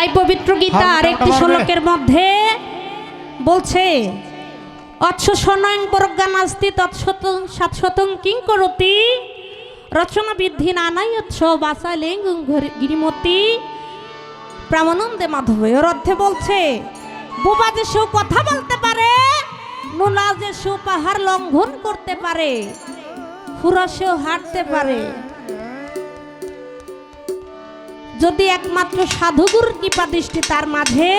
তাই পবিত্র গীতা আরেকটি শ্লোকের মধ্যে বলছে অচ্ছসনয়ং প্রজ্ঞানাস্তি তৎসতং সাতশতং কিং করতি রচনা বিদ্ধি নানায়চ্ছ বাসালেং গিরিমতি প্রামানন্দে মাধব। এর অর্থে বলছে বোবা যে সে কথা বলতে পারে, নোনা যে সে পাহাড় লঙ্ঘন করতে পারে, ফুরসেও হাঁটতে পারে, যদি একমাত্র সাধুগুরুর কৃপা দৃষ্টি তার মাঝে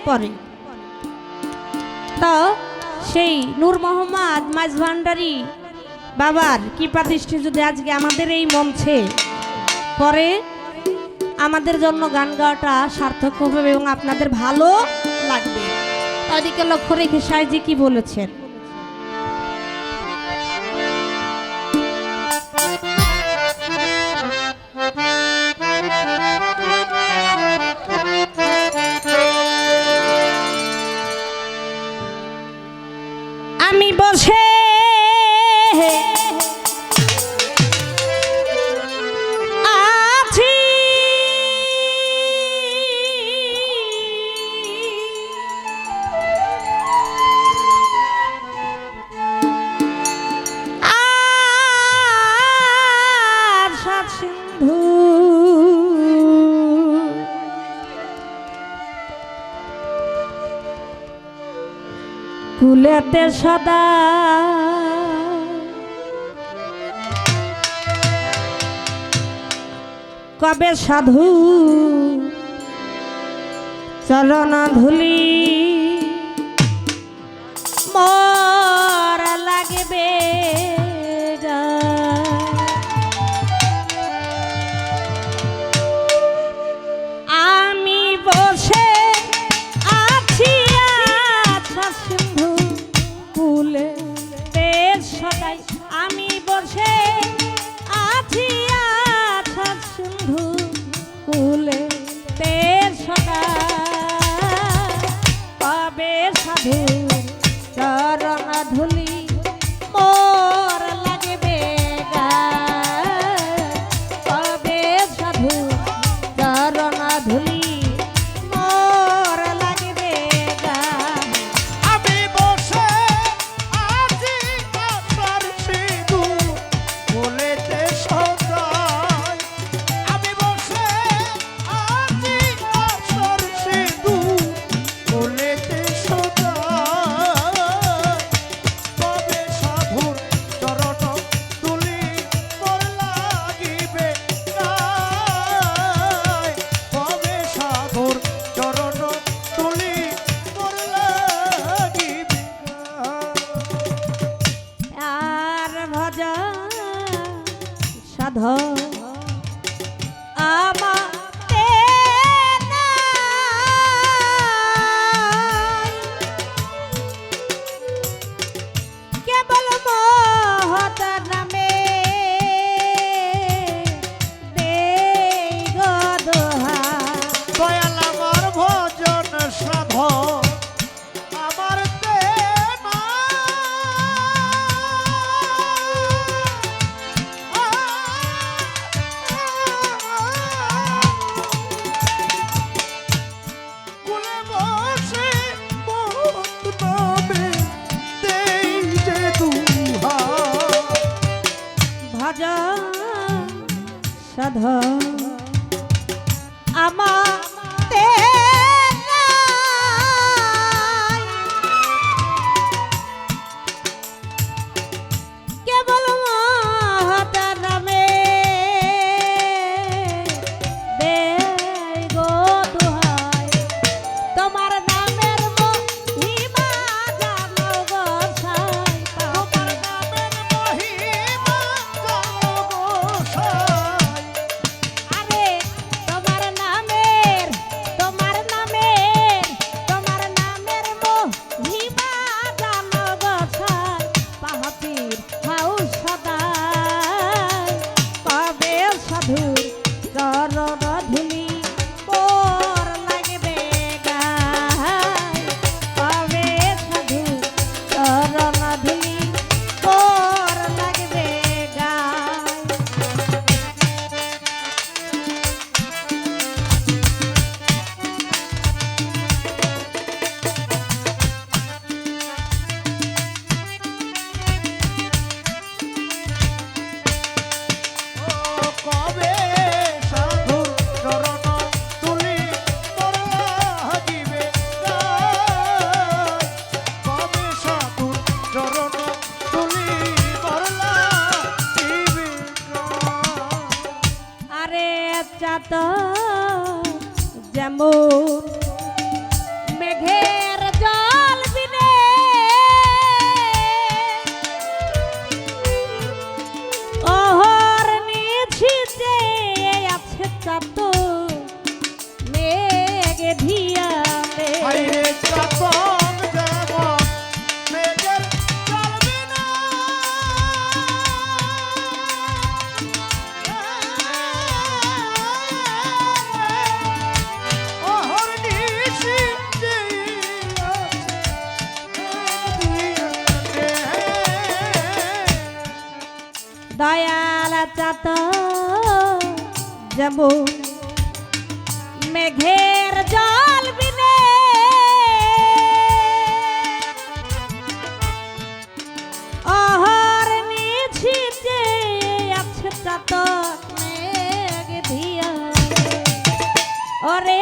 পড়ে। তো সেই নূর মোহাম্মদ মাঝভান্ডারী বাবার কৃপা দৃষ্টি যদি আজকে আমাদের এই মঞ্চে পড়ে, আমাদের জন্য গান গাওয়াটা সার্থক হবে এবং আপনাদের ভালো লাগবে। তাদেরকে লক্ষ্য রেখে সাইজি কি বলেছেন, আমি বসে আছি আর সাত সিন্ধু কুলেতে সদা কবে সাধু চরণ ধুলি মোর লাগবে আমি বসে আছি আচ্ছা সিন্ধু কুলে বেশ সদাই, আমি বসে আছি আচ্ছা সিন্ধু কুলে বেশ সদাই কবে সাধু চরণ ধুলি মোর লাগবে কবে সাধু চরণ ধুলি মোর লাগবে আমি বসে আছি আশার সিঁদু বলেতে সদাই, আমি বসে আছি আশার সিঁদু বলেতে সদাই কবে সাধুর চরণ তুলি মোর লাগিবে গায়, কবে সাধুর চরণ তুলি মোর লাগিবে গায়। আর ভজা সাধ আমাতে নাই, কেবল মহৎ নামে দেই গো দোহাই। দয়াল আমার ভজন সাধ আমার দেনা, কুলে বসে মহৎ নামে দেই যে দুহাই। ভজন সাধ আমাতে নাই, কেবল মহৎ নামে দেই গো দোহাই। তোমার নামের মহিমা জানো গো সাই তোমার নামের মহিমা জানো গো সাই, আরে তোমার নামে চাত যেমন মেঘের জল বিনে অহর নিঝিতে আছে চাত মেঘ ধিয়াবে আইরে চাতক যেমন মেঘের চলবে না অহর নিশি যে আছে দয়াল চাত যেমন মেঘের জল বিনে অহর নিঝিতে আছে চাত মেঘ ধিয়া ওরে